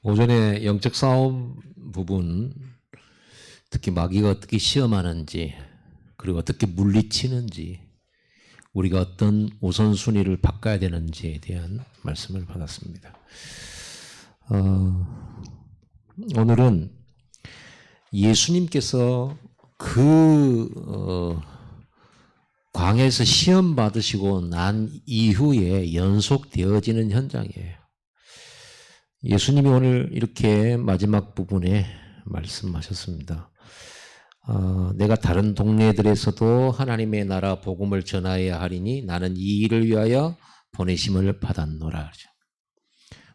오전에 영적 싸움 부분, 특히 마귀가 어떻게 시험하는지, 그리고 어떻게 물리치는지, 우리가 어떤 우선순위를 바꿔야 되는지에 대한 말씀을 받았습니다. 오늘은 예수님께서 광야에서 시험 받으시고 난 이후에 연속되어지는 현장이에요. 예수님이 오늘 이렇게 마지막 부분에 말씀하셨습니다. 내가 다른 동네들에서도 하나님의 나라 복음을 전하여야 하리니 나는 이 일을 위하여 보내심을 받았노라.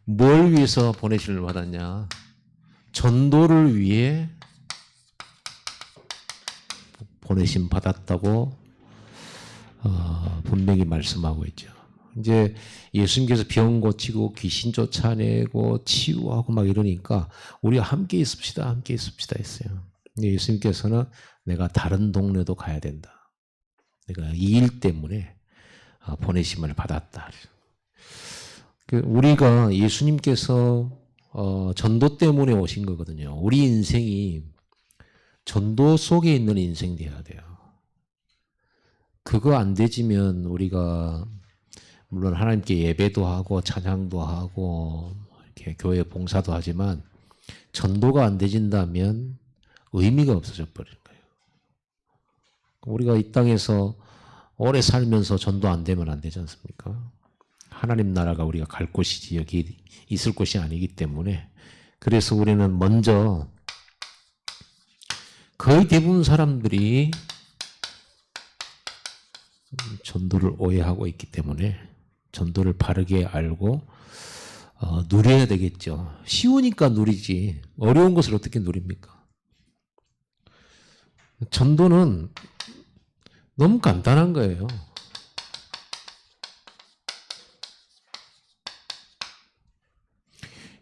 뭘 위해서 보내심을 받았냐? 전도를 위해 보내심 받았다고 분명히 말씀하고 있죠. 이제 예수님께서 병 고치고 귀신 쫓아내고 치유하고 막 이러니까 우리가 함께 있읍시다, 함께 있읍시다 했어요. 예수님께서는 내가 다른 동네도 가야 된다. 내가 이 일 때문에 보내심을 받았다. 우리가 예수님께서 전도 때문에 오신 거거든요. 우리 인생이 전도 속에 있는 인생 돼야 돼요. 그거 안 되지면 우리가 물론 하나님께 예배도 하고 찬양도 하고 이렇게 교회 봉사도 하지만 전도가 안 되진다면 의미가 없어져 버리는 거예요. 우리가 이 땅에서 오래 살면서 전도 안 되면 안 되지 않습니까? 하나님 나라가 우리가 갈 곳이지 여기 있을 곳이 아니기 때문에 그래서 우리는 먼저 거의 대부분 사람들이 전도를 오해하고 있기 때문에 전도를 바르게 알고 누려야 되겠죠. 쉬우니까 누리지 어려운 것을 어떻게 누립니까? 전도는 너무 간단한 거예요.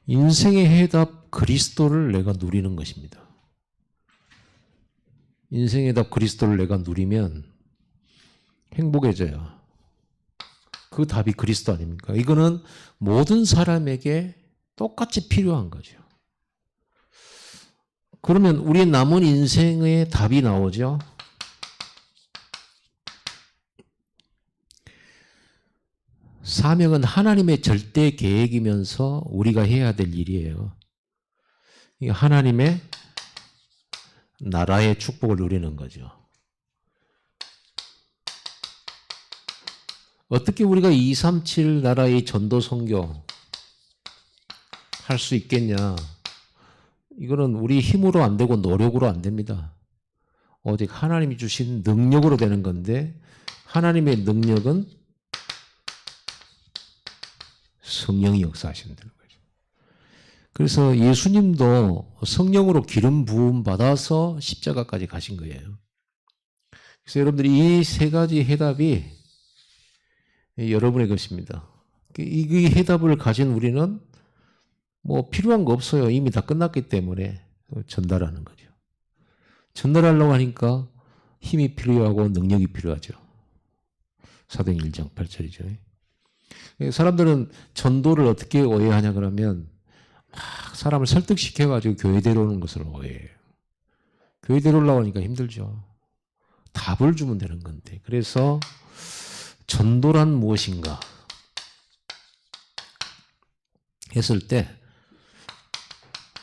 인생의 해답 그리스도를 내가 누리는 것입니다. 인생의 해답 그리스도를 내가 누리면 행복해져요. 그 답이 그리스도 아닙니까? 이거는 모든 사람에게 똑같이 필요한 거죠. 그러면 우리 남은 인생의 답이 나오죠. 사명은 하나님의 절대 계획이면서 우리가 해야 될 일이에요. 하나님의 나라의 축복을 누리는 거죠. 어떻게 우리가 237 나라의 전도 선교 할 수 있겠냐? 이거는 우리 힘으로 안 되고 노력으로 안 됩니다. 오직 하나님이 주신 능력으로 되는 건데 하나님의 능력은 성령이 역사하신다는 거죠. 그래서 예수님도 성령으로 기름 부음 받아서 십자가까지 가신 거예요. 그래서 여러분들이 이 세 가지 해답이 여러분의 것입니다. 이 해답을 가진 우리는 뭐 필요한 거 없어요. 이미 다 끝났기 때문에 전달하는 거죠. 전달하려고 하니까 힘이 필요하고 능력이 필요하죠. 사도행 1장 8절이죠. 사람들은 전도를 어떻게 오해하냐 그러면 막 사람을 설득시켜가지고 교회 데려오는 것을 오해해요. 교회 데려오려고 하니까 힘들죠. 답을 주면 되는 건데. 그래서 전도란 무엇인가 했을 때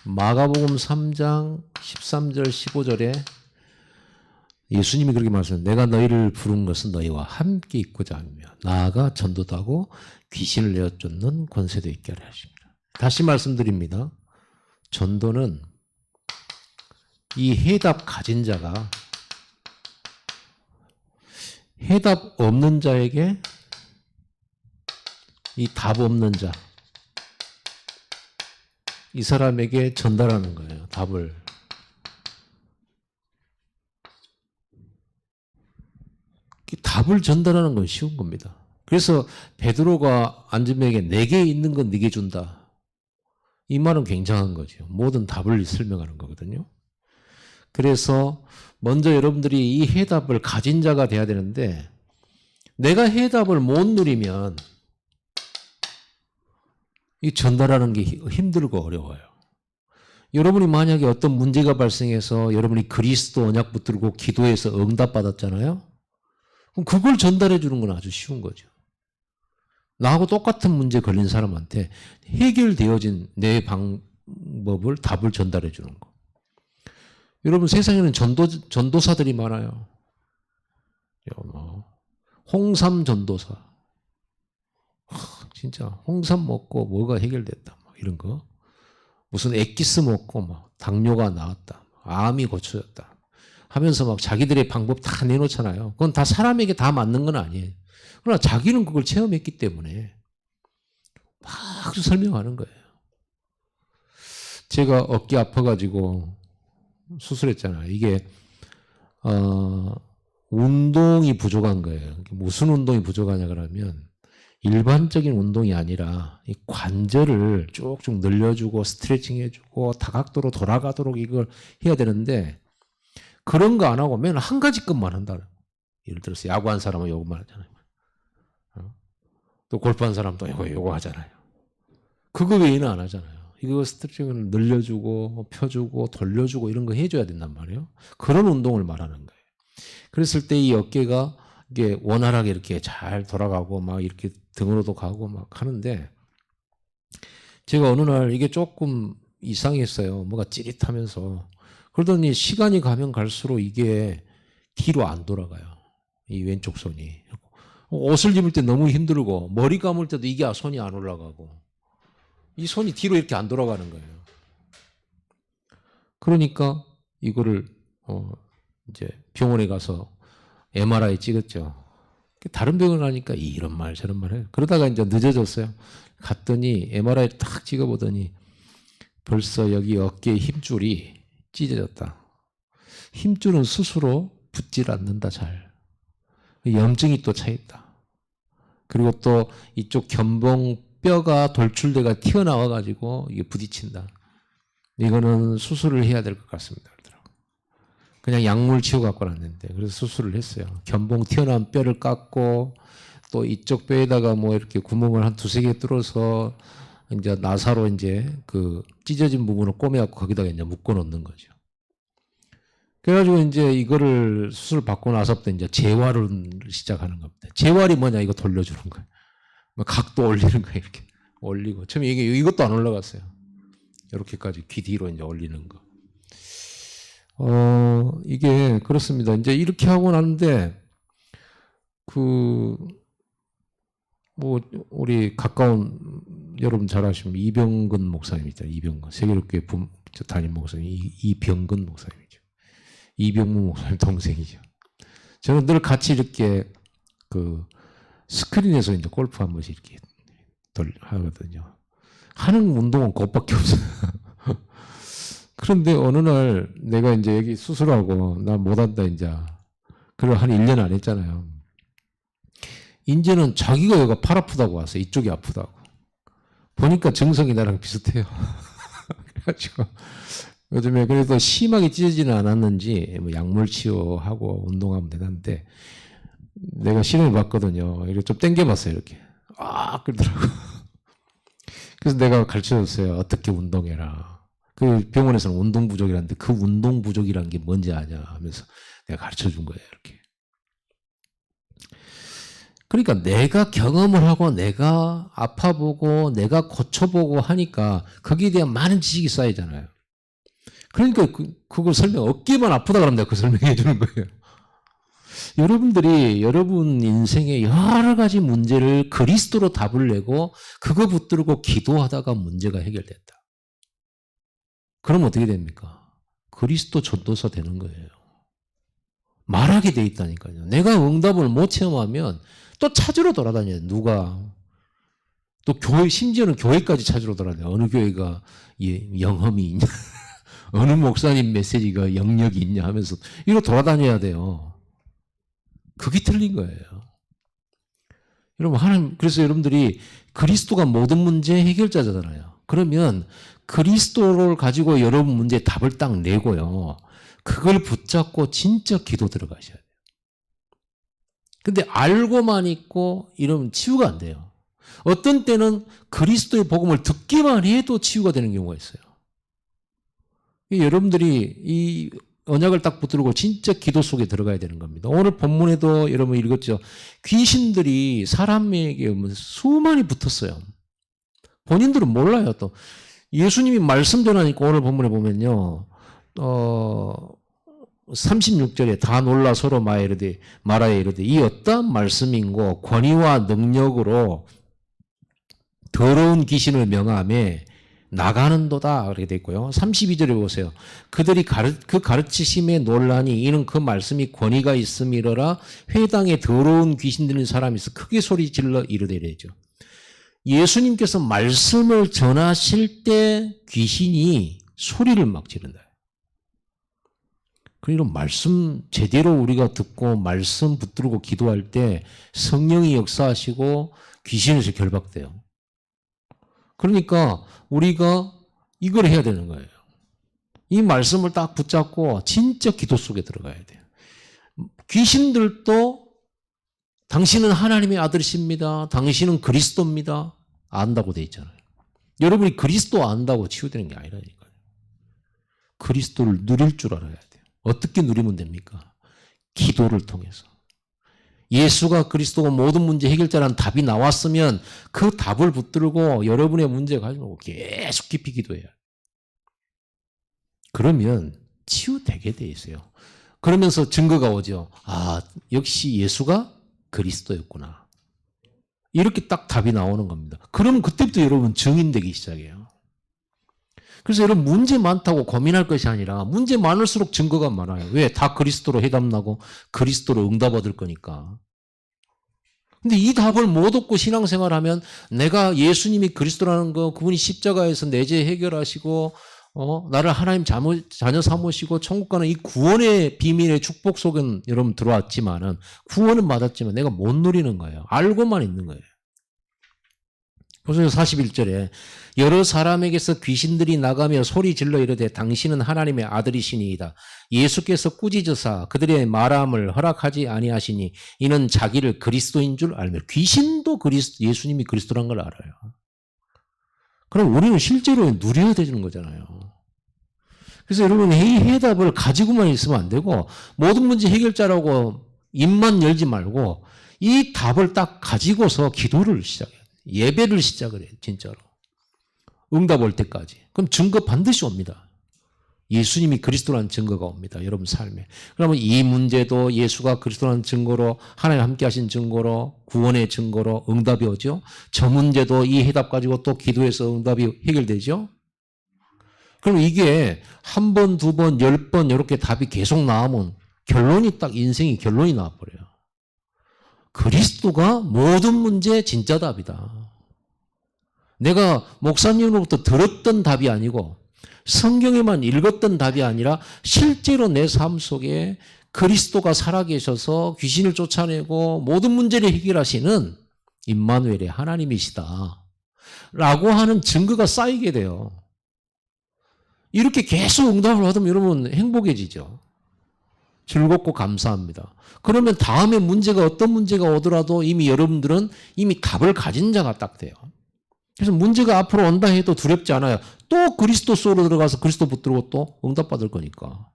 마가복음 3장 13절 15절에 예수님이 그렇게 말씀하셨어요. 내가 너희를 부른 것은 너희와 함께 있고자 하며 나아가 전도도 하고 귀신을 내어쫓는 권세도 있게 하려 하십니다. 다시 말씀드립니다. 전도는 이 해답 가진 자가 해답 없는 자에게 이 답 없는 자, 이 사람에게 전달하는 거예요. 답을. 답을 전달하는 건 쉬운 겁니다. 그래서 베드로가 안드레에게 내게 있는 건 네게 준다. 이 말은 굉장한 거죠. 모든 답을 설명하는 거거든요. 그래서 먼저 여러분들이 이 해답을 가진 자가 돼야 되는데 내가 해답을 못 누리면 이 전달하는 게 힘들고 어려워요. 여러분이 만약에 어떤 문제가 발생해서 여러분이 그리스도 언약 붙들고 기도해서 응답받았잖아요. 그럼 그걸 전달해 주는 건 아주 쉬운 거죠. 나하고 똑같은 문제 걸린 사람한테 해결되어진 내 방법을 답을 전달해 주는 거. 여러분 세상에는 전도사들이 많아요. 홍삼 전도사. 진짜 홍삼 먹고 뭐가 해결됐다. 이런 거. 무슨 액기스 먹고 막 당뇨가 나았다. 암이 고쳐졌다. 하면서 막 자기들의 방법 다 내놓잖아요. 그건 다 사람에게 다 맞는 건 아니에요. 그러나 자기는 그걸 체험했기 때문에 막 설명하는 거예요. 제가 어깨 아파가지고 수술했잖아요. 이게 운동이 부족한 거예요. 무슨 운동이 부족하냐 그러면 일반적인 운동이 아니라 이 관절을 쭉쭉 늘려주고 스트레칭 해주고 다각도로 돌아가도록 이걸 해야 되는데 그런 거 안 하고 맨날 한 가지 것만 한다. 예를 들어서 야구한 사람은 요것만 하잖아요. 또 골프한 사람도 요거 하잖아요. 그거 외에는 안 하잖아요. 이거 스트레칭을 늘려주고 펴주고 돌려주고 이런 거 해줘야 된단 말이에요. 그런 운동을 말하는 거예요. 그랬을 때 이 어깨가 이게 원활하게 이렇게 잘 돌아가고 막 이렇게 등으로도 가고 막 하는데 제가 어느 날 이게 조금 이상했어요. 뭐가 찌릿하면서 그러더니 시간이 가면 갈수록 이게 뒤로 안 돌아가요. 이 왼쪽 손이. 옷을 입을 때 너무 힘들고 머리 감을 때도 이게 손이 안 올라가고 이 손이 뒤로 이렇게 안 돌아가는 거예요. 그러니까 이거를 이제 병원에 가서 MRI 찍었죠. 다른 병원 가니까 이런 말 저런 말 해요. 그러다가 이제 늦어졌어요. 갔더니 MRI 딱 찍어보더니 벌써 여기 어깨 힘줄이 찢어졌다. 힘줄은 스스로 붙질 않는다 잘. 염증이 또 차있다. 그리고 또 이쪽 견봉 뼈가 돌출대가 튀어나와가지고 이게 부딪힌다. 이거는 수술을 해야 될 것 같습니다. 그냥 약물 치료 갖고 왔는데 그래서 수술을 했어요. 견봉 튀어나온 뼈를 깎고 또 이쪽 뼈에다가 뭐 이렇게 구멍을 한 두세 개 뚫어서 이제 나사로 이제 그 찢어진 부분을 꼬매갖고 거기다가 이제 묶어 놓는 거죠. 그래가지고 이제 이거를 수술 받고 나서부터 이제 재활을 시작하는 겁니다. 재활이 뭐냐 이거 돌려주는 거예요. 각도 올리는 거예요. 이렇게 올리고 처음에 이것도 안 올라갔어요. 이렇게까지 귀 뒤로 이제 올리는 거. 이게 그렇습니다. 이제 이렇게 하고 나는데 뭐 우리 가까운 여러분 잘 아시면 이병근 목사님이죠. 이병근 세계롭게 담임 목사님 이병근 목사님이죠. 이병문 목사님 동생이죠. 저는 늘 같이 이렇게 그 스크린에서 이제 골프 한 번씩 이렇게 하거든요. 하는 운동은 그것밖에 없어요. 그런데 어느 날 내가 이제 여기 수술하고 나 못한다 이제 그걸 한 1년 안 했잖아요. 이제는 자기가 여기가 팔 아프다고 와서 이쪽이 아프다고 보니까 증상이 나랑 비슷해요. 그래가지고 요즘에 그래도 심하게 찢어지는 않았는지 뭐 약물 치료하고 운동하면 되는데 내가 시험해 봤거든요. 이렇게 좀 당겨봤어요. 이렇게 그러더라고. 그래서 내가 가르쳐줬어요. 어떻게 운동해라. 그 병원에서는 운동 부족이라는데 그 운동 부족이라는 게 뭔지 아냐 하면서 내가 가르쳐 준 거예요. 이렇게. 그러니까 내가 경험을 하고 내가 아파보고 내가 고쳐보고 하니까 거기에 대한 많은 지식이 쌓이잖아요. 그러니까 그걸 어깨만 아프다 그러면 내가 그 설명해 주는 거예요. 여러분들이 여러분 인생의 여러 가지 문제를 그리스도로 답을 내고 그거 붙들고 기도하다가 문제가 해결됐다. 그럼 어떻게 됩니까? 그리스도 전도사 되는 거예요. 말하게 돼 있다니까요. 내가 응답을 못 체험하면 또 찾으러 돌아다녀요. 누가. 또 교회, 심지어는 교회까지 찾으러 돌아다녀요. 어느 교회가 영험이 있냐. 어느 목사님 메시지가 영역이 있냐 하면서 이거 돌아다녀야 돼요. 그게 틀린 거예요. 여러분, 그래서 여러분들이 그리스도가 모든 문제 해결자잖아요. 그러면 그리스도를 가지고 여러분 문제에 답을 딱 내고요. 그걸 붙잡고 진짜 기도 들어가셔야 돼요. 근데 알고만 있고 이러면 치유가 안 돼요. 어떤 때는 그리스도의 복음을 듣기만 해도 치유가 되는 경우가 있어요. 여러분들이 이 언약을 딱 붙들고 진짜 기도 속에 들어가야 되는 겁니다. 오늘 본문에도 여러분 읽었죠. 귀신들이 사람에게 수많이 붙었어요. 본인들은 몰라요. 또 예수님이 말씀 전하니까 오늘 본문에 보면요. 36절에 다 놀라 서로 말하여 이르되 이 어떠한 말씀인고 권위와 능력으로 더러운 귀신을 명하며 나가는도다 그렇게 돼 있고요. 32절에 보세요. 그들이 그 가르치심에 논란이 이는 그 말씀이 권위가 있음이러라 회당에 더러운 귀신 들린 사람이 있어 크게 소리 질러 이르되 이래죠. 예수님께서 말씀을 전하실 때 귀신이 소리를 막 지른다. 그리고 말씀 제대로 우리가 듣고 말씀 붙들고 기도할 때 성령이 역사하시고 귀신에서 결박돼요. 그러니까 우리가 이걸 해야 되는 거예요. 이 말씀을 딱 붙잡고 진짜 기도 속에 들어가야 돼요. 귀신들도 당신은 하나님의 아들이십니다. 당신은 그리스도입니다. 안다고 돼 있잖아요. 여러분이 그리스도 안다고 치유되는 게 아니라니까요. 그리스도를 누릴 줄 알아야 돼요. 어떻게 누리면 됩니까? 기도를 통해서. 예수가 그리스도가 모든 문제 해결자라는 답이 나왔으면 그 답을 붙들고 여러분의 문제 가지고 계속 깊이 기도해야 돼요. 그러면 치유되게 돼 있어요. 그러면서 증거가 오죠. 아, 역시 예수가 그리스도였구나. 이렇게 딱 답이 나오는 겁니다. 그러면 그때부터 여러분 증인되기 시작해요. 그래서 여러분 문제 많다고 고민할 것이 아니라 문제 많을수록 증거가 많아요. 왜? 다 그리스도로 해답나고 그리스도로 응답 얻을 거니까. 근데 이 답을 못 얻고 신앙생활하면 내가 예수님이 그리스도라는 거 그분이 십자가에서 내 죄 해결하시고 나를 하나님 자녀 삼으시고 천국 가는 이 구원의 비밀의 축복 속은 여러분 들어왔지만은 구원은 받았지만 내가 못 누리는 거예요. 알고만 있는 거예요. 보세요. 41절에 여러 사람에게서 귀신들이 나가며 소리 질러 이르되 당신은 하나님의 아들이시니이다. 예수께서 꾸짖으사 그들의 말함을 허락하지 아니하시니 이는 자기를 그리스도인 줄 알며 귀신도 예수님이 그리스도란 걸 알아요. 그럼 우리는 실제로 누려야 되는 거잖아요. 그래서 여러분 이 해답을 가지고만 있으면 안 되고 모든 문제 해결자라고 입만 열지 말고 이 답을 딱 가지고서 기도를 시작해요. 예배를 시작을 해요. 진짜로. 응답 올 때까지. 그럼 증거 반드시 옵니다. 예수님이 그리스도라는 증거가 옵니다. 여러분 삶에. 그러면 이 문제도 예수가 그리스도라는 증거로 하나님 함께 하신 증거로 구원의 증거로 응답이 오죠. 저 문제도 이 해답 가지고 또 기도해서 응답이 해결되죠. 그럼 이게 한 번, 두 번, 10번 이렇게 답이 계속 나오면 결론이 딱 인생이 결론이 나와버려요. 그리스도가 모든 문제의 진짜 답이다. 내가 목사님으로부터 들었던 답이 아니고 성경에만 읽었던 답이 아니라 실제로 내 삶 속에 그리스도가 살아계셔서 귀신을 쫓아내고 모든 문제를 해결하시는 임마누엘의 하나님이시다. 라고 하는 증거가 쌓이게 돼요. 이렇게 계속 응답을 받으면 여러분 행복해지죠. 즐겁고 감사합니다. 그러면 다음에 문제가 어떤 문제가 오더라도 이미 여러분들은 이미 답을 가진 자가 딱 돼요. 그래서 문제가 앞으로 온다 해도 두렵지 않아요. 또 그리스도 속으로 들어가서 그리스도 붙들고 또 응답받을 거니까.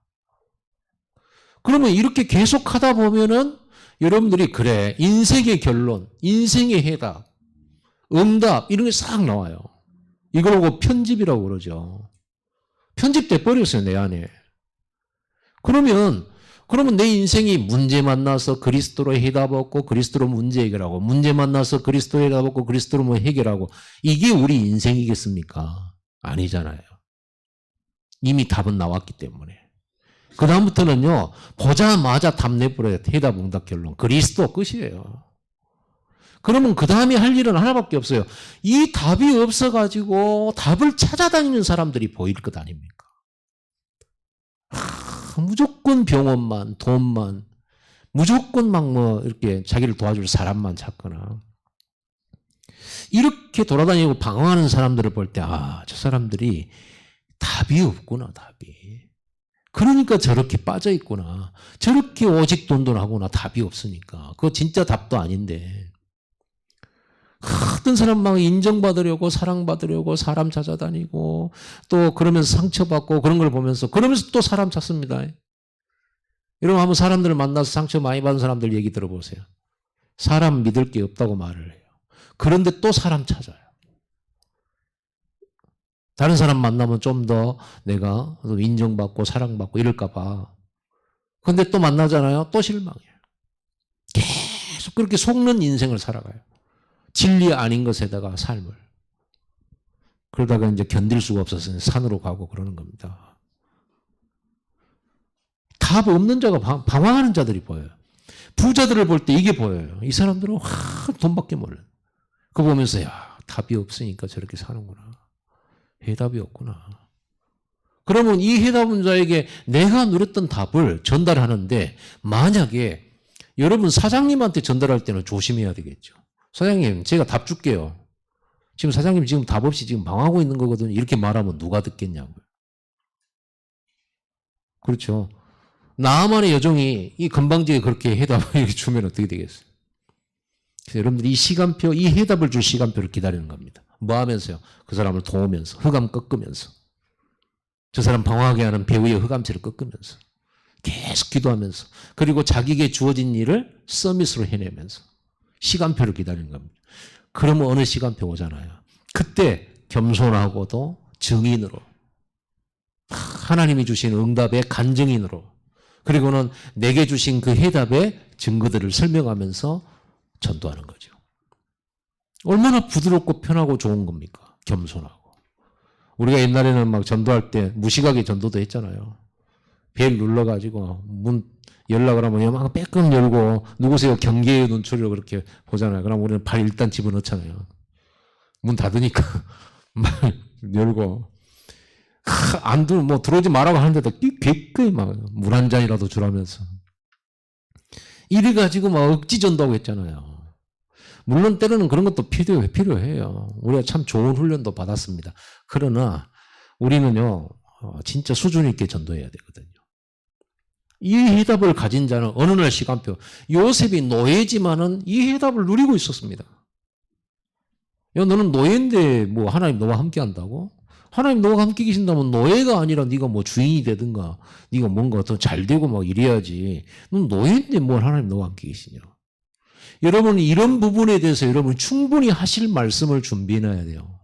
그러면 이렇게 계속 하다 보면은 여러분들이 그래 인생의 결론, 인생의 해답, 응답 이런 게 싹 나와요. 이걸 보고 편집이라고 그러죠. 편집돼 버렸어요 내 안에. 그러면 내 인생이 문제 만나서 그리스도로 해답 얻고 그리스도로 문제 해결하고 문제 만나서 그리스도로 해답 얻고 그리스도로 뭐 해결하고 이게 우리 인생이겠습니까? 아니잖아요. 이미 답은 나왔기 때문에. 그 다음부터는요. 보자마자 답 내버려요. 해답 응답 결론. 그리스도 끝이에요. 그러면 그 다음에 할 일은 하나밖에 없어요. 이 답이 없어가지고 답을 찾아다니는 사람들이 보일 것 아닙니까? 무조건 병원만, 돈만, 무조건 막 뭐 이렇게 자기를 도와줄 사람만 찾거나 이렇게 돌아다니고 방황하는 사람들을 볼 때 아, 저 사람들이 답이 없구나, 답이. 그러니까 저렇게 빠져 있구나. 저렇게 오직 돈돈하구나, 답이 없으니까. 그거 진짜 답도 아닌데. 어떤 사람 막 인정받으려고 사랑받으려고 사람 찾아다니고 또 그러면서 상처받고 그런 걸 보면서 그러면서 또 사람 찾습니다. 여러분 한번 사람들을 만나서 상처 많이 받은 사람들 얘기 들어보세요. 사람 믿을 게 없다고 말을 해요. 그런데 또 사람 찾아요. 다른 사람 만나면 좀 더 내가 인정받고 사랑받고 이럴까 봐. 그런데 또 만나잖아요. 또 실망해요. 계속 그렇게 속는 인생을 살아가요. 진리 아닌 것에다가 삶을. 그러다가 이제 견딜 수가 없어서 산으로 가고 그러는 겁니다. 답 없는 자가 방황하는 자들이 보여요. 부자들을 볼 때 이게 보여요. 이 사람들은 돈밖에 몰라요. 그거 보면서 야 답이 없으니까 저렇게 사는구나. 해답이 없구나. 그러면 이 해답자에게 내가 누렸던 답을 전달하는데 만약에 여러분 사장님한테 전달할 때는 조심해야 되겠죠. 사장님 제가 답 줄게요. 지금 사장님 지금 답 없이 지금 방황하고 있는 거거든요. 이렇게 말하면 누가 듣겠냐고요. 그렇죠. 나만의 여종이 이 건방지게 그렇게 해답을 이렇게 주면 어떻게 되겠어요? 그래서 여러분들이 이 시간표, 이 해답을 줄 시간표를 기다리는 겁니다. 뭐 하면서요? 그 사람을 도우면서, 흑암 꺾으면서. 저 사람 방황하게 하는 배우의 흑암체를 꺾으면서. 계속 기도하면서. 그리고 자기에게 주어진 일을 서밋으로 해내면서. 시간표를 기다리는 겁니다. 그러면 어느 시간표 오잖아요. 그때 겸손하고도 증인으로. 하나님이 주신 응답의 간증인으로. 그리고는 내게 주신 그 해답의 증거들을 설명하면서 전도하는 거죠. 얼마나 부드럽고 편하고 좋은 겁니까? 겸손하고. 우리가 옛날에는 막 전도할 때 무식하게 전도도 했잖아요. 벨 눌러가지고 문 열려고 하면 막 빼끔 열고 누구세요? 경계의 눈초리로 그렇게 보잖아요. 그럼 우리는 발 일단 집어넣잖아요. 문 닫으니까 말 열고 뭐 들어오지 말라고 하는데도 기꺼이 막 물 한 잔이라도 주라면서. 이래가지고 막 억지 전도하고 했잖아요. 물론 때로는 그런 것도 필요해요. 우리가 참 좋은 훈련도 받았습니다. 그러나 우리는요, 진짜 수준 있게 전도해야 되거든요. 이 해답을 가진 자는 어느 날 시간표, 요셉이 노예지만은 이 해답을 누리고 있었습니다. 야, 너는 노예인데 뭐 하나님 너와 함께 한다고? 하나님 너와 함께 계신다면 노예가 아니라 네가 뭐 주인이 되든가 네가 뭔가 더 잘 되고 막 이래야지. 넌 노예인데 뭘 하나님 너와 함께 계시냐. 여러분 이런 부분에 대해서 여러분 충분히 하실 말씀을 준비해놔야 돼요.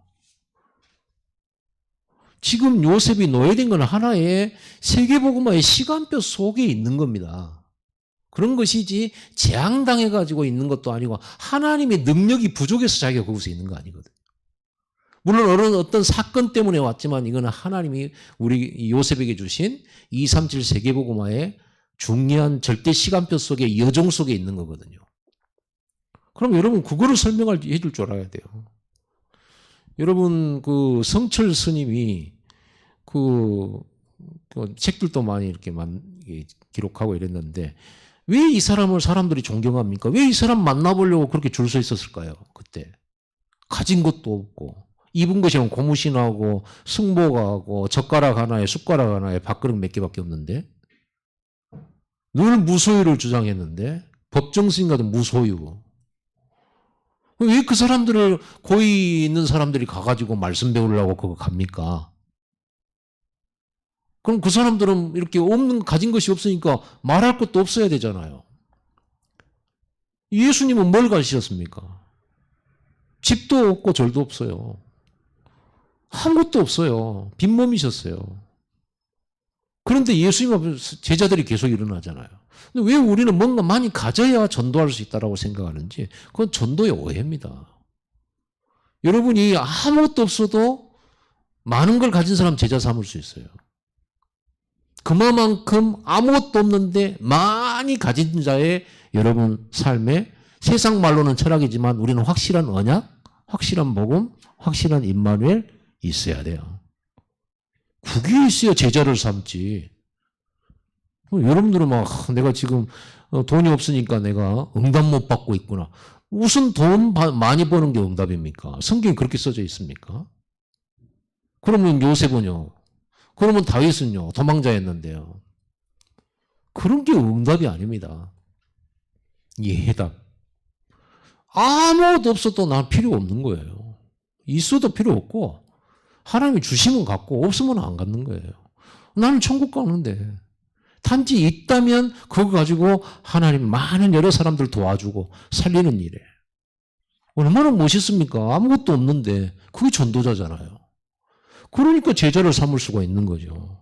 지금 요셉이 노예된 건 하나의 세계복음화의 시간표 속에 있는 겁니다. 그런 것이지 재앙당해가지고 있는 것도 아니고 하나님의 능력이 부족해서 자기가 거기서 있는 거 아니거든. 물론 어떤 사건 때문에 왔지만 이거는 하나님이 우리 요셉에게 주신 237 세계복음화의 중요한 절대 시간표 속에 여정 속에 있는 거거든요. 그럼 여러분 그거를 해줄 줄 알아야 돼요. 여러분 그 성철 스님이 그 책들도 많이 이렇게 기록하고 이랬는데 왜 이 사람을 사람들이 존경합니까? 왜 이 사람 만나보려고 그렇게 줄 서 있었을까요? 그때 가진 것도 없고 입은 것이 고무신하고 승복하고 젓가락 하나에 숟가락 하나에 밥그릇 몇 개밖에 없는데 늘 무소유를 주장했는데 법정 스님과도 무소유. 왜 그 사람들을 고위 있는 사람들이 가가지고 말씀 배우려고 그거 갑니까? 그럼 그 사람들은 이렇게 가진 것이 없으니까 말할 것도 없어야 되잖아요. 예수님은 뭘 가지셨습니까? 집도 없고 절도 없어요. 아무것도 없어요. 빈몸이셨어요. 그런데 예수님 앞에서 제자들이 계속 일어나잖아요. 근데 왜 우리는 뭔가 많이 가져야 전도할 수 있다고 생각하는지 그건 전도의 오해입니다. 여러분이 아무것도 없어도 많은 걸 가진 사람 제자 삼을 수 있어요. 그만큼 아무것도 없는데 많이 가진 자의 여러분 삶에 세상 말로는 철학이지만 우리는 확실한 언약, 확실한 복음, 확실한 임마누엘 있어야 돼요. 그게 있어야 제자를 삼지. 여러분들은 막 내가 지금 돈이 없으니까 내가 응답 못 받고 있구나. 무슨 돈 많이 버는 게 응답입니까? 성경에 그렇게 써져 있습니까? 그러면 요셉은요? 그러면 다윗은요? 도망자였는데요. 그런 게 응답이 아닙니다. 이 해답. 아무것도 없어도 난 필요 없는 거예요. 있어도 필요 없고 하나님이 주시면 갖고 없으면 안 갖는 거예요. 나는 천국 가는데 단지 있다면 그거 가지고 하나님 많은 여러 사람들 도와주고 살리는 일에 얼마나 멋있습니까? 아무것도 없는데 그게 전도자잖아요. 그러니까 제자를 삼을 수가 있는 거죠.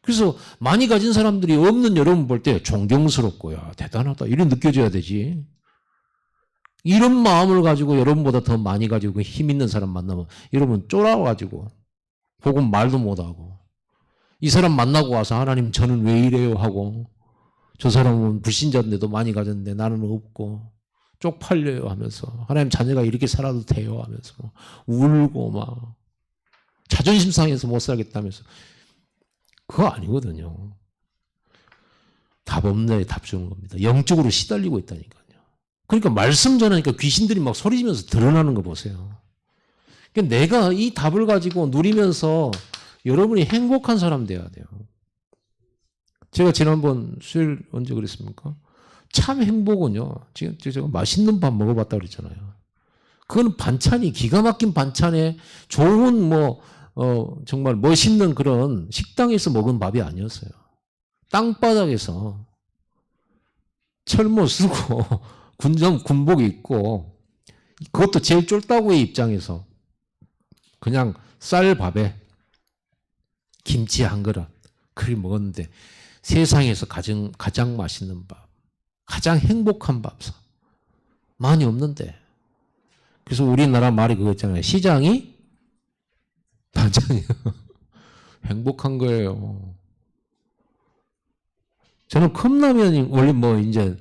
그래서 많이 가진 사람들이 없는 여러분 볼 때 존경스럽고 야 대단하다 이런 느껴져야 되지. 이런 마음을 가지고 여러분보다 더 많이 가지고 힘 있는 사람 만나면 여러분 쫄아가지고 혹은 말도 못하고 이 사람 만나고 와서 하나님 저는 왜 이래요 하고 저 사람은 불신자인데도 많이 가졌는데 나는 없고 쪽팔려요 하면서 하나님 자녀가 이렇게 살아도 돼요 하면서 울고 막 자존심 상해서 못 살겠다면서 그거 아니거든요. 답 없네 답 주는 겁니다. 영적으로 시달리고 있다니까요. 그러니까 말씀 전하니까 귀신들이 막 소리지면서 드러나는 거 보세요. 그러니까 내가 이 답을 가지고 누리면서 여러분이 행복한 사람 돼야 돼요. 제가 지난번 수요일 언제 그랬습니까? 참 행복은요. 지금 제가 맛있는 밥 먹어봤다 그랬잖아요. 그건 반찬이 기가 막힌 반찬에 좋은 정말 멋있는 그런 식당에서 먹은 밥이 아니었어요. 땅바닥에서 철모 쓰고 군복 입고 그것도 제일 쫄따구의 입장에서 그냥 쌀밥에 김치 한 그릇 그렇게 먹었는데 세상에서 가장 맛있는 밥, 가장 행복한 밥상 많이 없는데 그래서 우리나라 말이 그거 있잖아요. 시장이 반찬이에요. 행복한 거예요. 저는 컵라면이 원래 이제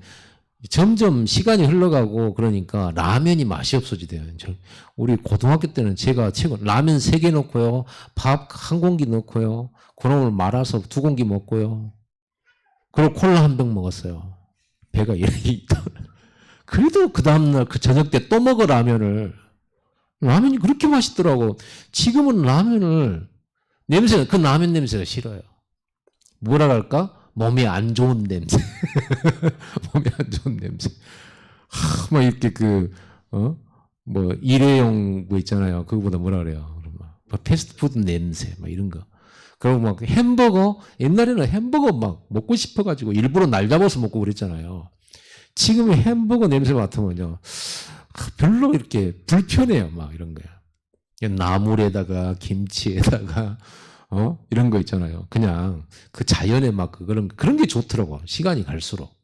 점점 시간이 흘러가고 그러니까 라면이 맛이 없어지대요. 우리 고등학교 때는 제가 라면 3개 넣고요. 밥 1공기 넣고요. 그놈을 말아서 2공기 먹고요. 그리고 콜라 1병 먹었어요. 배가 이렇게 있다. 그래도 그 다음날 그 저녁 때 또 먹어 라면을. 라면이 그렇게 맛있더라고. 지금은 라면을 그 라면 냄새가 싫어요. 뭐라 할까? 몸에 안 좋은 냄새. 몸에 안 좋은 냄새. 막 이렇게 일회용 뭐 있잖아요. 그거보다 뭐라 그래요. 패스트푸드 냄새, 막 이런 거. 그리고 막 햄버거, 옛날에는 햄버거 막 먹고 싶어가지고 일부러 날 잡아서 먹고 그랬잖아요. 지금 햄버거 냄새 맡으면요. 별로 이렇게 불편해요. 막 이런 거야. 나물에다가, 김치에다가, 이런 거 있잖아요. 그냥 그 자연의 막 그런 게 좋더라고. 시간이 갈수록.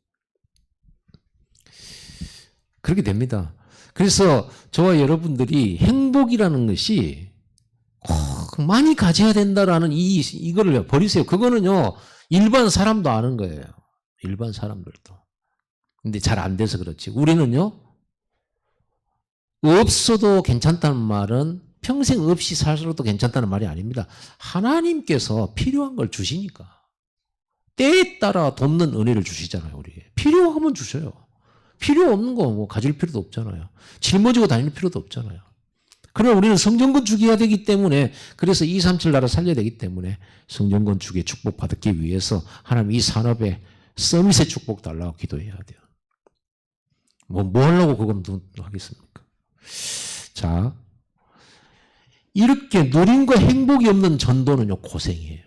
그렇게 됩니다. 그래서 저와 여러분들이 행복이라는 것이 꼭 많이 가져야 된다라는 이거를 버리세요. 그거는요, 일반 사람도 아는 거예요. 일반 사람들도. 근데 잘 안 돼서 그렇지. 우리는요, 없어도 괜찮다는 말은 평생 없이 살아도 괜찮다는 말이 아닙니다. 하나님께서 필요한 걸 주시니까. 때에 따라 돕는 은혜를 주시잖아요, 우리. 필요하면 주셔요. 필요 없는 거 가질 필요도 없잖아요. 짊어지고 다닐 필요도 없잖아요. 그러나 우리는 성전 건축해야 되기 때문에, 그래서 237 나라 살려야 되기 때문에 성전 건축의 축복 받기 위해서 하나님 이 산업에 서밋의 축복 달라고 기도해야 돼요. 뭐 하려고 그건 하겠습니까? 자, 이렇게 누림과 행복이 없는 전도는요, 고생이에요.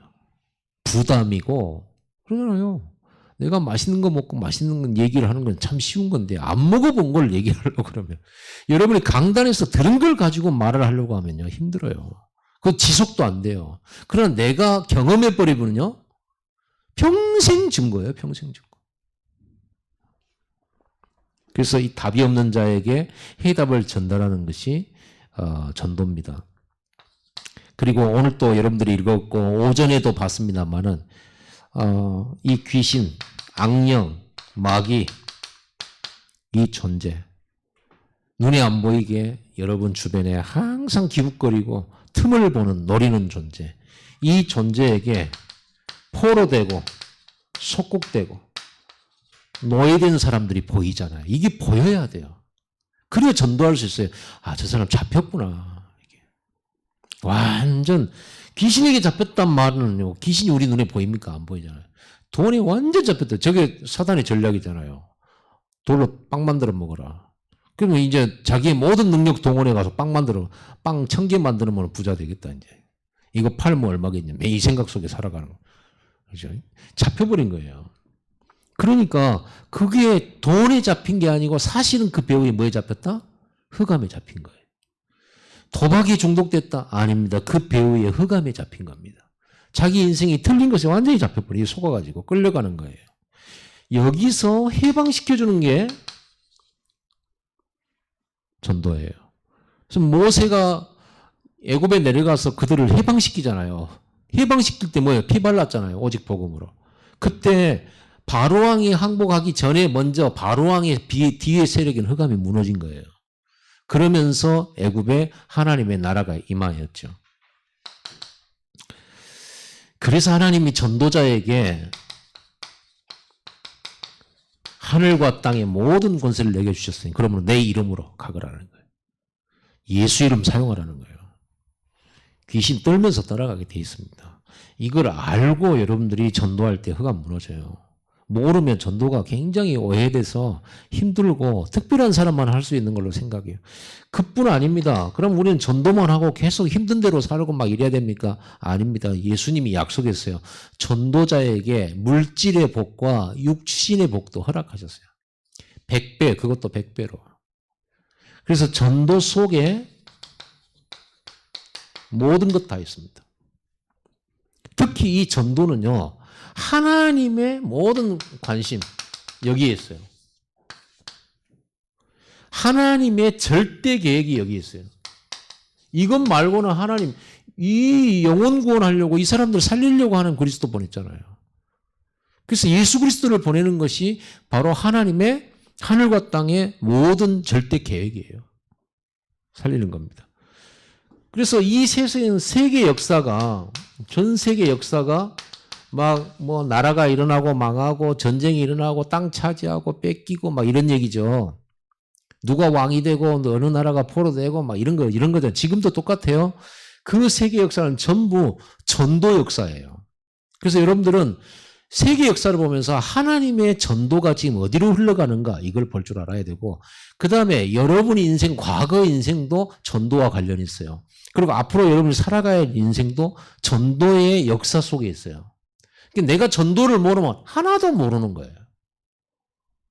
부담이고, 그러잖아요. 내가 맛있는 거 먹고 맛있는 건 얘기를 하는 건 참 쉬운 건데, 안 먹어본 걸 얘기하려고 그러면, 여러분이 강단에서 들은 걸 가지고 말을 하려고 하면요, 힘들어요. 그 지속도 안 돼요. 그러나 내가 경험해버리면요, 평생 증거예요, 평생 증거. 그래서 이 답이 없는 자에게 해답을 전달하는 것이 전도입니다. 그리고 오늘 또 여러분들이 읽었고 오전에도 봤습니다만은 이 귀신, 악령, 마귀 이 존재 눈에 안 보이게 여러분 주변에 항상 기웃거리고 틈을 보는 노리는 존재 이 존재에게 포로되고 속국되고 노예된 사람들이 보이잖아요. 이게 보여야 돼요. 그래야 전도할 수 있어요. 아, 저 사람 잡혔구나. 이게. 완전 귀신에게 잡혔단 말은요. 귀신이 우리 눈에 보입니까? 안 보이잖아요. 돈이 완전 잡혔다. 저게 사단의 전략이잖아요. 돌로 빵 만들어 먹어라. 그러면 이제 자기의 모든 능력 동원해 가서 빵 1000개 만들면 부자 되겠다, 이제. 이거 팔면 얼마겠냐. 이 생각 속에 살아가는 거. 그죠? 잡혀버린 거예요. 그러니까 그게 돈에 잡힌 게 아니고 사실은 그 배우에 뭐에 잡혔다? 흑암에 잡힌 거예요. 도박에 중독됐다? 아닙니다. 그 배우의 흑암에 잡힌 겁니다. 자기 인생이 틀린 것에 완전히 잡혀버리고 속아가지고 끌려가는 거예요. 여기서 해방시켜주는 게 전도예요. 그래서 모세가 애굽에 내려가서 그들을 해방시키잖아요. 해방시킬 때 뭐예요? 피 발랐잖아요. 오직 복음으로. 그때 바로왕이 항복하기 전에 먼저 바로왕의 뒤에 세력인 흑암이 무너진 거예요. 그러면서 애굽에 하나님의 나라가 임하였죠. 그래서 하나님이 전도자에게 하늘과 땅의 모든 권세를 내게 주셨으니 그러면 내 이름으로 가거라는 거예요. 예수 이름 사용하라는 거예요. 귀신 떨면서 따라가게 돼 있습니다. 이걸 알고 여러분들이 전도할 때 흑암 무너져요. 모르면 전도가 굉장히 오해돼서 힘들고 특별한 사람만 할 수 있는 걸로 생각해요. 그뿐 아닙니다. 그럼 우리는 전도만 하고 계속 힘든 대로 살고 막 이래야 됩니까? 아닙니다. 예수님이 약속했어요. 전도자에게 물질의 복과 육신의 복도 허락하셨어요. 100배, 그것도 100배로. 그래서 전도 속에 모든 것 다 있습니다. 특히 이 전도는요, 하나님의 모든 관심, 여기에 있어요. 하나님의 절대 계획이 여기 있어요. 이것 말고는 하나님, 이 영혼 구원하려고 이 사람들 살리려고 하는 그리스도 보냈잖아요. 그래서 예수 그리스도를 보내는 것이 바로 하나님의 하늘과 땅의 모든 절대 계획이에요. 살리는 겁니다. 그래서 이 세계 역사가, 전 세계 역사가 막 뭐 나라가 일어나고 망하고 전쟁이 일어나고 땅 차지하고 뺏기고 막 이런 얘기죠. 누가 왕이 되고 어느 나라가 포로되고 막 이런 거죠. 지금도 똑같아요. 그 세계 역사는 전부 전도 역사예요. 그래서 여러분들은 세계 역사를 보면서 하나님의 전도가 지금 어디로 흘러가는가 이걸 볼 줄 알아야 되고, 그 다음에 여러분의 인생, 과거 인생도 전도와 관련이 있어요. 그리고 앞으로 여러분이 살아가야 할 인생도 전도의 역사 속에 있어요. 내가 전도를 모르면 하나도 모르는 거예요.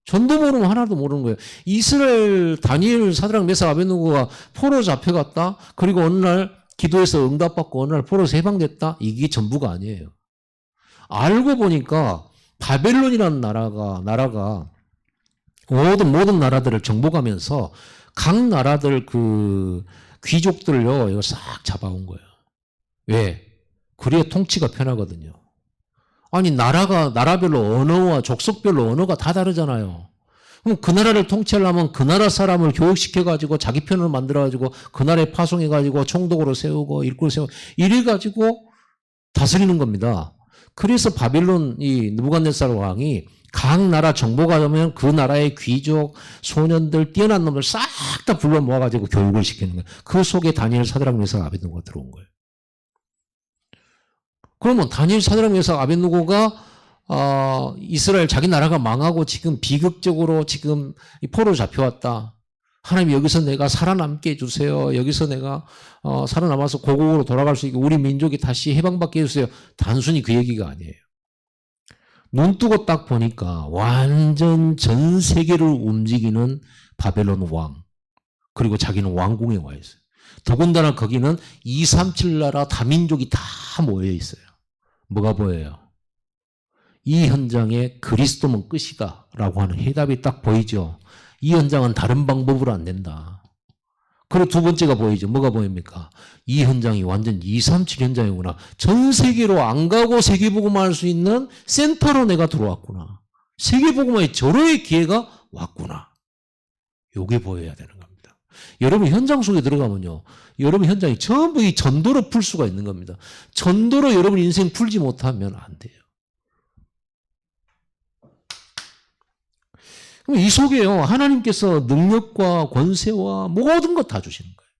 전도 모르면 하나도 모르는 거예요. 이스라엘 다니엘, 사드락, 메삭, 아벳느고가 포로 잡혀갔다. 그리고 어느 날 기도해서 응답받고 어느 날 포로에서 해방됐다. 이게 전부가 아니에요. 알고 보니까 바벨론이라는 나라가 모든 나라들을 정복하면서 각 나라들 그 귀족들을요, 이거 싹 잡아온 거예요. 왜? 그래야 통치가 편하거든요. 아니, 나라별로 언어와 족속별로 언어가 다 다르잖아요. 그럼 그 나라를 통치하려면 그 나라 사람을 교육시켜가지고 자기 편을 만들어가지고 그 나라에 파송해가지고 총독으로 세우고 일꾼을 세우고 이래가지고 다스리는 겁니다. 그래서 바빌론 이 느부갓네살 왕이 각 나라 정보가 되면 그 나라의 귀족, 소년들, 뛰어난 놈들 싹 다 불러 모아가지고 교육을 시키는 거예요. 그 속에 다니엘, 사드락, 메삭, 아벳느고가 들어온 거예요. 그러면 다니엘, 사드락, 메삭, 아벳느고가 이스라엘 자기 나라가 망하고 지금 비극적으로 지금 포로 잡혀왔다. 하나님 여기서 내가 살아남게 해주세요. 여기서 내가 살아남아서 고국으로 돌아갈 수 있게 우리 민족이 다시 해방받게 해주세요. 단순히 그 얘기가 아니에요. 눈 뜨고 딱 보니까 완전 전 세계를 움직이는 바벨론 왕, 그리고 자기는 왕궁에 와 있어요. 더군다나 거기는 237 나라 다민족이 다 모여 있어요. 뭐가 보여요? 이 현장에 그리스도면 끝이다 라고 하는 해답이 딱 보이죠. 이 현장은 다른 방법으로 안 된다. 그리고 두 번째가 보이죠. 뭐가 보입니까? 이 현장이 완전 237 현장이구나. 전 세계로 안 가고 세계복음화할 수 있는 센터로 내가 들어왔구나. 세계복음화의 절호의 기회가 왔구나. 요게 보여야 되는 겁니다. 여러분 현장 속에 들어가면요, 여러분 현장이 전부 이 전도로 풀 수가 있는 겁니다. 전도로 여러분 인생 풀지 못하면 안 돼요. 그럼 이 속에요, 하나님께서 능력과 권세와 모든 것 다 주시는 거예요.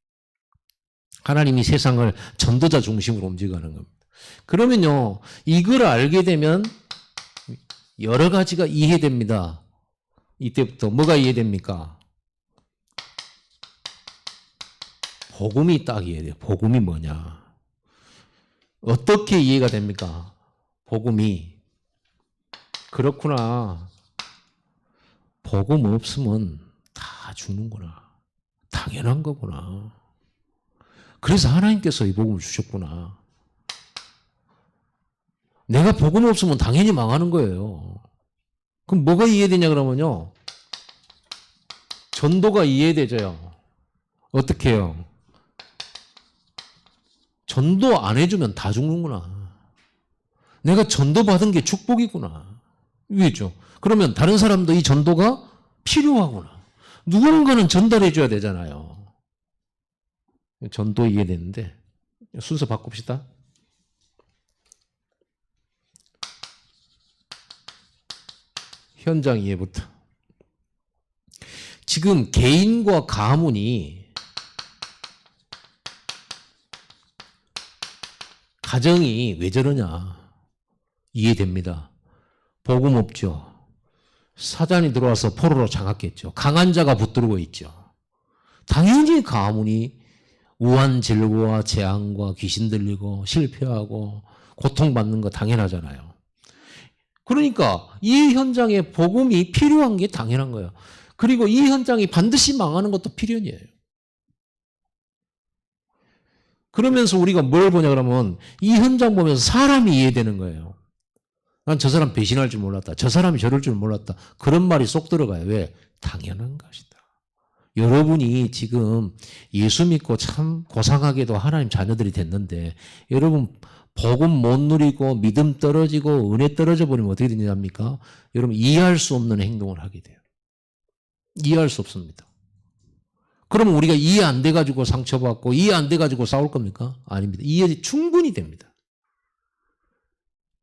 하나님이 세상을 전도자 중심으로 움직이는 겁니다. 그러면요, 이걸 알게 되면 여러 가지가 이해됩니다. 이때부터 뭐가 이해됩니까? 복음이 딱 이해돼요. 복음이 뭐냐? 어떻게 이해가 됩니까? 복음이. 그렇구나. 복음 없으면 다 죽는구나. 당연한 거구나. 그래서 하나님께서 이 복음을 주셨구나. 내가 복음 없으면 당연히 망하는 거예요. 그럼 뭐가 이해되냐 그러면요. 전도가 이해되죠. 어떻게 해요? 전도 안 해주면 다 죽는구나. 내가 전도 받은 게 축복이구나. 이해죠? 그러면 다른 사람도 이 전도가 필요하구나. 누군가는 전달해 줘야 되잖아요. 전도 이해되는데 순서 바꿉시다. 현장 이해부터. 지금 개인과 가문이 가정이 왜 저러냐 이해됩니다. 복음 없죠. 사단이 들어와서 포로로 장악했죠. 강한 자가 붙들고 있죠. 당연히 가문이 우한 질고와 재앙과 귀신 들리고 실패하고 고통받는 거 당연하잖아요. 그러니까 이 현장에 복음이 필요한 게 당연한 거예요. 그리고 이 현장이 반드시 망하는 것도 필연이에요. 그러면서 우리가 뭘 보냐 그러면 이 현장 보면서 사람이 이해되는 거예요. 난 저 사람 배신할 줄 몰랐다. 저 사람이 저럴 줄 몰랐다. 그런 말이 쏙 들어가요. 왜? 당연한 것이다. 여러분이 지금 예수 믿고 참 고상하게도 하나님 자녀들이 됐는데 여러분 복음 못 누리고 믿음 떨어지고 은혜 떨어져 버리면 어떻게 되냐입니까? 여러분 이해할 수 없는 행동을 하게 돼요. 이해할 수 없습니다. 그러면 우리가 이해 안 돼가지고 상처받고 이해 안 돼가지고 싸울 겁니까? 아닙니다. 이해 충분히 됩니다.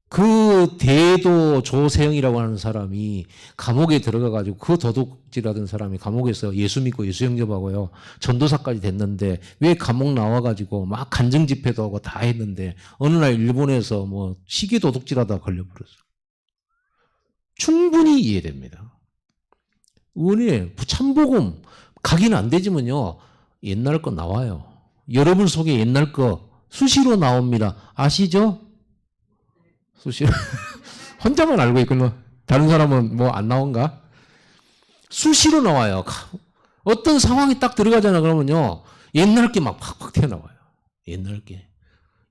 그 대도 조세영이라고 하는 사람이 감옥에 들어가가지고 그 도둑질하던 사람이 감옥에서 예수 믿고 예수 영접하고요. 전도사까지 됐는데 왜 감옥 나와가지고 막 간증 집회도 하고 다 했는데 어느 날 일본에서 뭐 시기 도둑질하다가 걸려버렸어요. 충분히 이해됩니다. 은혜, 참복음 각인 안 되지만요. 옛날 거 나와요. 여러분 속에 옛날 거 수시로 나옵니다. 아시죠? 수시로. 혼자만 알고 있군요. 다른 사람은 뭐 안 나온가? 수시로 나와요. 어떤 상황이 딱 들어가잖아 그러면요. 옛날 게 막 팍팍 튀어나와요. 옛날 게.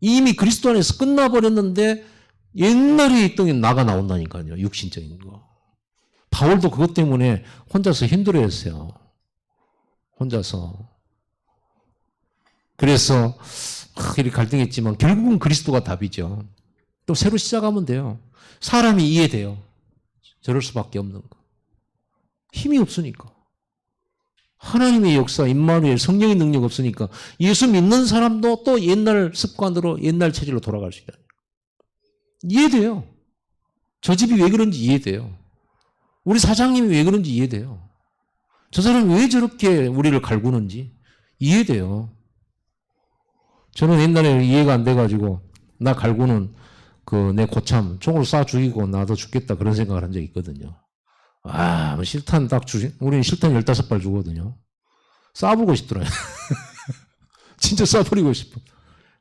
이미 그리스도 안에서 끝나버렸는데 옛날에 있던 게 나가 나온다니까요. 육신적인 거. 바울도 그것 때문에 혼자서 힘들어했어요. 혼자서. 그래서 이렇게 갈등했지만 결국은 그리스도가 답이죠. 또 새로 시작하면 돼요. 사람이 이해돼요. 저럴 수밖에 없는 거. 힘이 없으니까. 하나님의 역사, 임마누엘, 성령의 능력 없으니까 예수 믿는 사람도 또 옛날 습관으로 옛날 체질로 돌아갈 수 있다. 이해돼요. 저 집이 왜 그런지 이해돼요. 우리 사장님이 왜 그런지 이해돼요. 저 사람이 왜 저렇게 우리를 갈구는지 이해돼요. 저는 옛날에 이해가 안 돼가지고 나 갈구는 그 내 고참 총으로 쏴 죽이고 나도 죽겠다 그런 생각을 한 적이 있거든요. 아, 실탄 딱 우리는 실탄 15발 주거든요. 쏴보고 싶더라고요. 진짜 쏴버리고 싶어.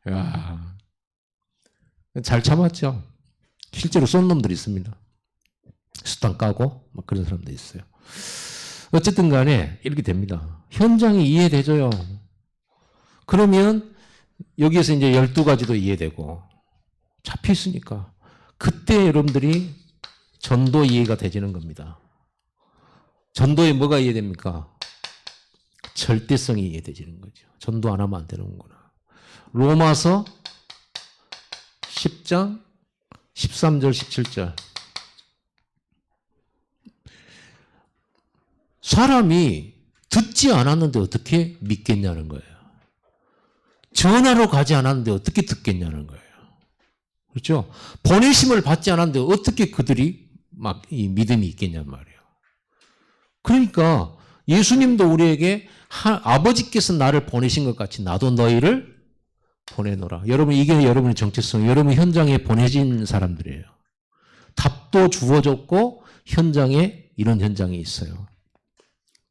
야, 잘 참았죠. 실제로 쏜 놈들이 있습니다. 수탄 까고 막 그런 사람도 있어요. 어쨌든 간에 이렇게 됩니다. 현장이 이해되져요. 그러면 여기에서 이제 12가지도 이해되고 잡혀 있으니까 그때 여러분들이 전도 이해가 되지는 겁니다. 전도에 뭐가 이해됩니까? 절대성이 이해되지는 거죠. 전도 안 하면 안 되는구나. 로마서 10장 13절 17절 사람이 듣지 않았는데 어떻게 믿겠냐는 거예요. 전하러 가지 않았는데 어떻게 듣겠냐는 거예요. 그렇죠? 보내심을 받지 않았는데 어떻게 그들이 막 이 믿음이 있겠냔 말이에요. 그러니까 예수님도 우리에게 아버지께서 나를 보내신 것 같이 나도 너희를 보내노라. 여러분 이게 여러분의 정체성, 여러분 현장에 보내진 사람들이에요. 답도 주어졌고 현장에 이런 현장이 있어요.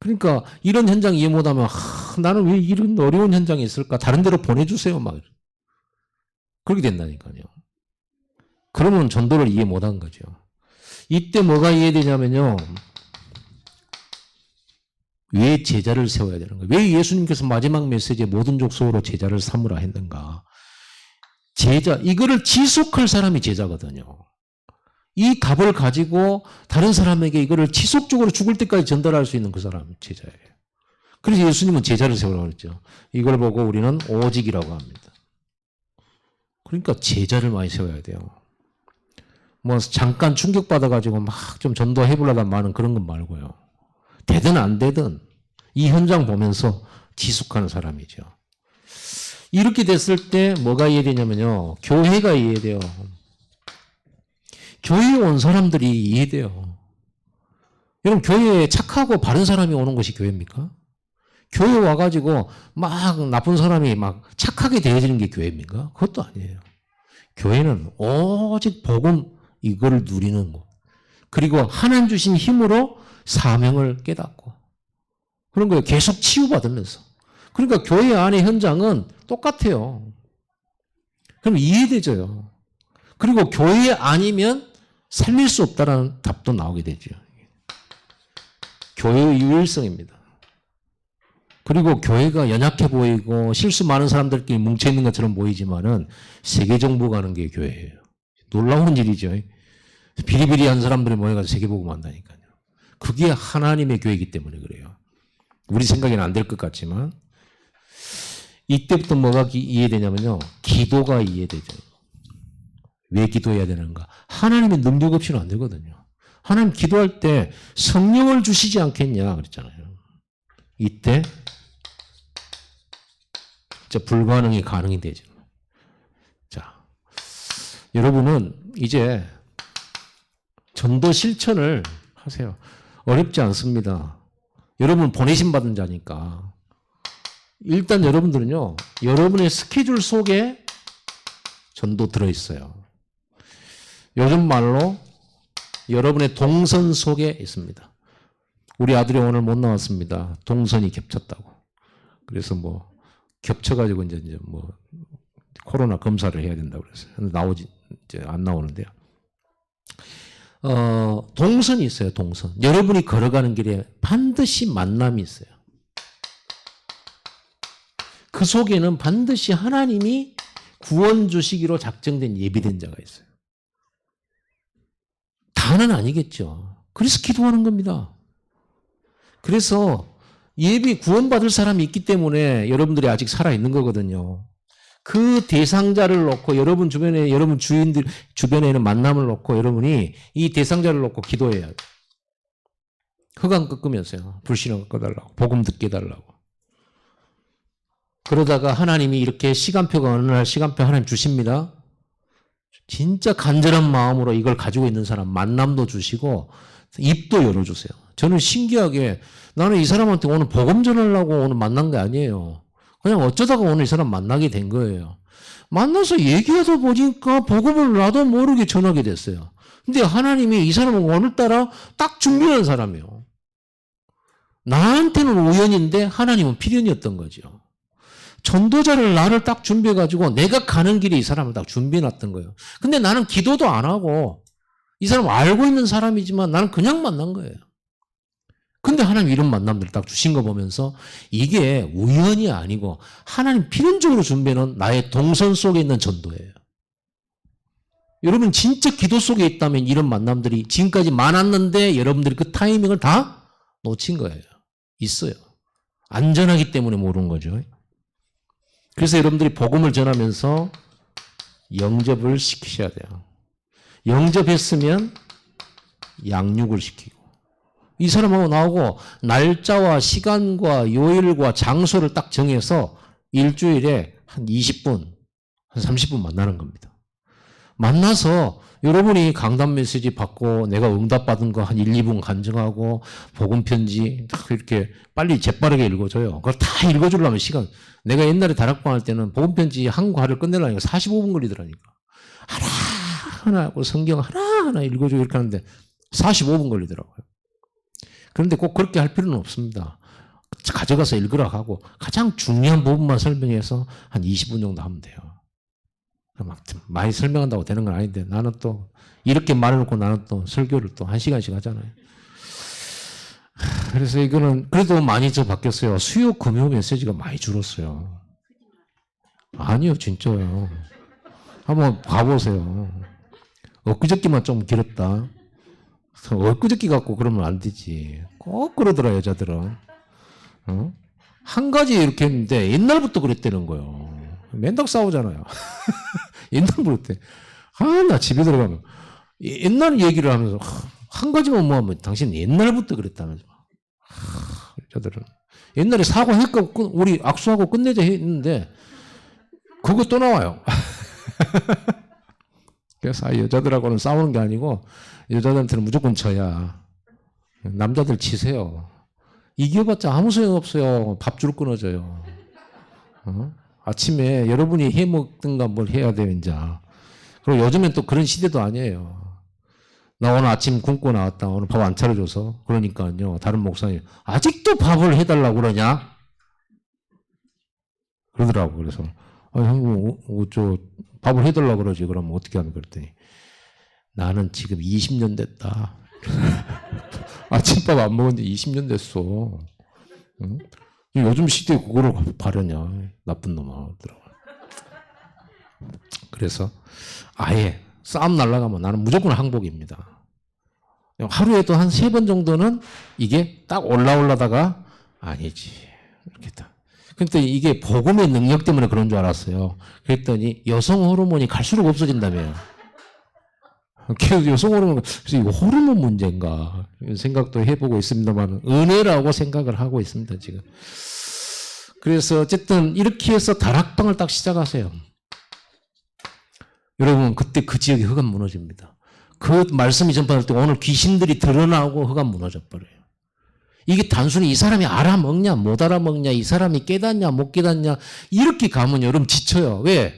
그러니까 이런 현장 이해 못하면 나는 왜 이런 어려운 현장이 있을까? 다른 데로 보내주세요. 막 그렇게 된다니까요. 그러면 전도를 이해 못한 거죠. 이때 뭐가 이해되냐면요. 왜 제자를 세워야 되는 거예요? 왜 예수님께서 마지막 메시지에 모든 족속으로 제자를 삼으라 했는가? 제자, 이거를 지속할 사람이 제자거든요. 이 답을 가지고 다른 사람에게 이거를 지속적으로 죽을 때까지 전달할 수 있는 그 사람이 제자예요. 그래서 예수님은 제자를 세우라고 그랬죠. 이걸 보고 우리는 오직이라고 합니다. 그러니까 제자를 많이 세워야 돼요. 뭐 잠깐 충격받아가지고 막 좀 전도해보려다 마는 그런 건 말고요. 되든 안 되든 이 현장 보면서 지속하는 사람이죠. 이렇게 됐을 때 뭐가 이해되냐면요. 교회가 이해돼요. 교회에 온 사람들이 이해돼요. 여러분 교회에 착하고 바른 사람이 오는 것이 교회입니까? 교회 와가지고 막 나쁜 사람이 막 착하게 대해지는 게 교회입니까? 그것도 아니에요. 교회는 오직 복음 이거를 누리는 거. 그리고 하나님 주신 힘으로 사명을 깨닫고 그런 거예요. 계속 치유받으면서. 그러니까 교회 안의 현장은 똑같아요. 그럼 이해되죠. 그리고 교회 아니면 살릴 수 없다라는 답도 나오게 되죠. 교회의 유일성입니다. 그리고 교회가 연약해 보이고 실수 많은 사람들끼리 뭉쳐있는 것처럼 보이지만은 세계정보 가는 게 교회예요. 놀라운 일이죠. 비리비리한 사람들이 모여가지고 세계복음 한다니까요. 그게 하나님의 교회이기 때문에 그래요. 우리 생각에는 안 될 것 같지만 이때부터 뭐가 이해되냐면요. 기도가 이해되죠. 왜 기도해야 되는가? 하나님의 능력 없이는 안 되거든요. 하나님 기도할 때 성령을 주시지 않겠냐 그랬잖아요. 이때 불가능이 가능이 되죠. 자, 여러분은 이제 전도 실천을 하세요. 어렵지 않습니다. 여러분 보내심 받은 자니까. 일단 여러분들은요. 여러분의 스케줄 속에 전도 들어있어요. 요즘 말로 여러분의 동선 속에 있습니다. 우리 아들이 오늘 못 나왔습니다. 동선이 겹쳤다고. 그래서 뭐 겹쳐가지고 이제 뭐 코로나 검사를 해야 된다고 그랬어요. 나오지 이제 안 나오는데요. 동선이 있어요. 동선. 여러분이 걸어가는 길에 반드시 만남이 있어요. 그 속에는 반드시 하나님이 구원 주시기로 작정된 예비된 자가 있어요. 다는 아니겠죠. 그래서 기도하는 겁니다. 그래서 예비 구원받을 사람이 있기 때문에 여러분들이 아직 살아있는 거거든요. 그 대상자를 놓고 여러분 주변에 여러분 주인들 주변에 있는 만남을 놓고 여러분이 이 대상자를 놓고 기도해야 돼요. 흑암 꺾으면서요. 불신앙 꺾어달라고. 복음 듣게 해달라고. 그러다가 하나님이 이렇게 시간표가 어느 날 시간표 하나님 주십니다. 진짜 간절한 마음으로 이걸 가지고 있는 사람 만남도 주시고 입도 열어주세요. 저는 신기하게 나는 이 사람한테 오늘 복음 전하려고 오늘 만난 게 아니에요. 그냥 어쩌다가 오늘 이 사람 만나게 된 거예요. 만나서 얘기하다 보니까 복음을 나도 모르게 전하게 됐어요. 근데 하나님이 이 사람은 오늘따라 딱 준비한 사람이에요. 나한테는 우연인데 하나님은 필연이었던 거죠. 전도자를 나를 딱 준비해가지고 내가 가는 길에 이 사람을 딱 준비해놨던 거예요. 근데 나는 기도도 안 하고 이 사람 알고 있는 사람이지만 나는 그냥 만난 거예요. 근데 하나님 이런 만남들을 딱 주신 거 보면서 이게 우연이 아니고 하나님 필연적으로 준비해놓은 나의 동선 속에 있는 전도예요. 여러분 진짜 기도 속에 있다면 이런 만남들이 지금까지 많았는데 여러분들이 그 타이밍을 다 놓친 거예요. 있어요. 안전하기 때문에 모르는 거죠. 그래서 여러분들이 복음을 전하면서 영접을 시키셔야 돼요. 영접했으면 양육을 시키고 이 사람하고 나오고 날짜와 시간과 요일과 장소를 딱 정해서 일주일에 한 20분, 한 30분 만나는 겁니다. 만나서 여러분이 강단 메시지 받고 내가 응답받은 거 한 1, 2분 간증하고 복음 편지 딱 이렇게 빨리 재빠르게 읽어줘요. 그걸 다 읽어주려면 시간. 내가 옛날에 다락방 할 때는 복음 편지 한 과를 끝내려니까 45분 걸리더라니까. 하나하나 성경 하나하나 읽어주고 이렇게 하는데 45분 걸리더라고요. 그런데 꼭 그렇게 할 필요는 없습니다. 가져가서 읽으라 하고 가장 중요한 부분만 설명해서 한 20분 정도 하면 돼요. 막 많이 설명한다고 되는 건 아닌데 나는 또 이렇게 말해놓고 나는 또 설교를 또 1시간씩 하잖아요. 그래서 이거는 그래도 많이 바뀌었어요. 수요 금요 메시지가 많이 줄었어요. 아니요, 진짜요. 한번 봐보세요. 엊그저께만 좀 길었다. 엊그저께 갖고 그러면 안 되지. 꼭 그러더라, 여자들은. 한 가지 이렇게 했는데 옛날부터 그랬다는 거예요. 맨날 싸우잖아요. 옛날부터 그랬대. 나 집에 들어가면 옛날 얘기를 하면서 한 가지만 뭐 하면 당신 옛날부터 그랬다면서. 여자들은 옛날에 사과했고 우리 악수하고 끝내자 했는데 그거 또 나와요. 그래서 여자들하고는 싸우는 게 아니고 여자들한테는 무조건 져야. 남자들 치세요. 이겨봤자 아무 소용 없어요. 밥줄 끊어져요. 아침에 여러분이 해 먹든가 뭘 해야 돼요, 이제. 그리고 요즘엔 또 그런 시대도 아니에요. 나 오늘 아침 굶고 나왔다. 오늘 밥 안 차려줘서. 그러니까요. 다른 목사님 아직도 밥을 해달라고 그러냐? 그러더라고. 그래서 형, 저 밥을 해달라고 그러지. 그러면 어떻게 하면 그랬더니 나는 지금 20년 됐다. 아침밥 안 먹은 지 20년 됐어. 응? 요즘 시대에 그거를 바르냐. 나쁜 놈아. 그래서 아예 싸움 날아가면 나는 무조건 항복입니다. 하루에도 한 3번 정도는 이게 딱 올라다가 아니지. 이렇게 딱. 근데 이게 복음의 능력 때문에 그런 줄 알았어요. 그랬더니 여성 호르몬이 갈수록 없어진다며요. 여성 호르몬, 그래서 이거 호르몬 문제인가 이런 생각도 해보고 있습니다만 은혜라고 생각을 하고 있습니다, 지금. 그래서 어쨌든 이렇게 해서 다락방을 딱 시작하세요. 여러분, 그때 그 지역이 흑암 무너집니다. 그 말씀이 전파될 때 오늘 귀신들이 드러나고 흑암 무너져 버려요. 이게 단순히 이 사람이 알아먹냐 못 알아먹냐 이 사람이 깨닫냐 못 깨닫냐 이렇게 가면 여러분 지쳐요. 왜?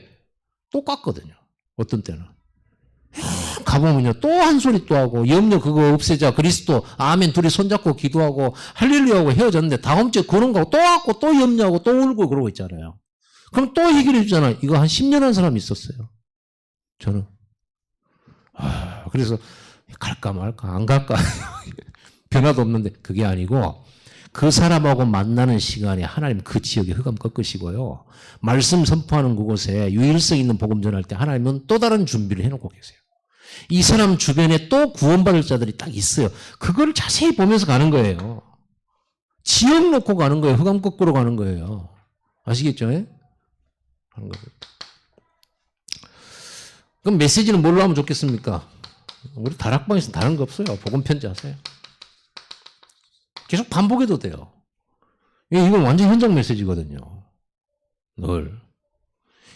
똑같거든요. 어떤 때는. 가보면요 또 한 소리 또 하고 염려 그거 없애자 그리스도 아멘 둘이 손잡고 기도하고 할렐루야하고 헤어졌는데 다음 주에 그런 거 또 하고 또 염려하고 또 울고 그러고 있잖아요. 그럼 또 해결해 주잖아요. 이거 한 10년 한 사람이 있었어요. 저는. 그래서 갈까 말까 안 갈까 변화도 없는데 그게 아니고 그 사람하고 만나는 시간에 하나님 그 지역에 흑암 꺾으시고요. 말씀 선포하는 그곳에 유일성 있는 복음 전할 때 하나님은 또 다른 준비를 해놓고 계세요. 이 사람 주변에 또 구원받을 자들이 딱 있어요. 그걸 자세히 보면서 가는 거예요. 지역 놓고 가는 거예요. 흑암 꺾으러 가는 거예요. 아시겠죠? 하는 거예요. 그럼 메시지는 뭘로 하면 좋겠습니까? 우리 다락방에서 다른 거 없어요. 복음 편지 하세요. 계속 반복해도 돼요. 이건 완전 현장 메시지거든요. 늘.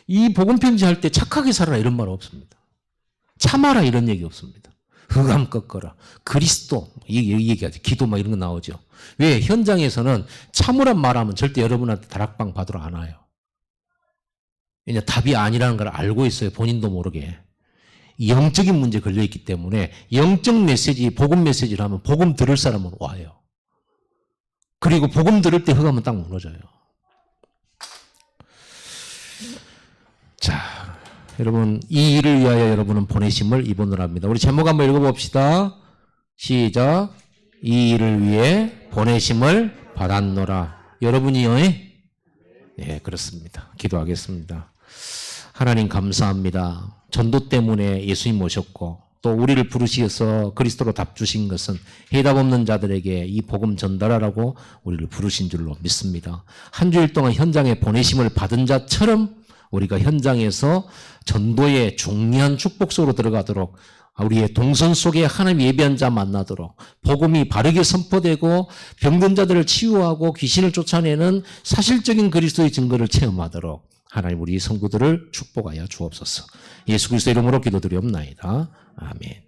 이 복음 편지 할 때 착하게 살아라 이런 말 없습니다. 참아라 이런 얘기 없습니다. 흑암 꺾어라. 그리스도. 이 얘기하지. 기도 막 이런 거 나오죠. 왜? 현장에서는 참으란 말하면 절대 여러분한테 다락방 받으러 안 와요. 이제 답이 아니라는 걸 알고 있어요. 본인도 모르게. 영적인 문제에 걸려있기 때문에 영적 메시지, 복음 메시지를 하면 복음 들을 사람은 와요. 그리고 복음 들을 때 흑암은 딱 무너져요. 자, 여러분 이 일을 위하여 여러분은 보내심을 입원을 합니다. 우리 제목 한번 읽어봅시다. 시작. 이 일을 위해 보내심을 받았노라. 여러분이요? 네, 그렇습니다. 기도하겠습니다. 하나님 감사합니다. 전도 때문에 예수님 오셨고 또 우리를 부르시어서 그리스도로 답 주신 것은 해답 없는 자들에게 이 복음 전달하라고 우리를 부르신 줄로 믿습니다. 한 주일 동안 현장에 보내심을 받은 자처럼 우리가 현장에서 전도의 중요한 축복 속으로 들어가도록 우리의 동선 속에 하나님 예배한 자 만나도록 복음이 바르게 선포되고 병든 자들을 치유하고 귀신을 쫓아내는 사실적인 그리스도의 증거를 체험하도록 하나님 우리 성도들을 축복하여 주옵소서. 예수 그리스도 이름으로 기도드리옵나이다. 아멘.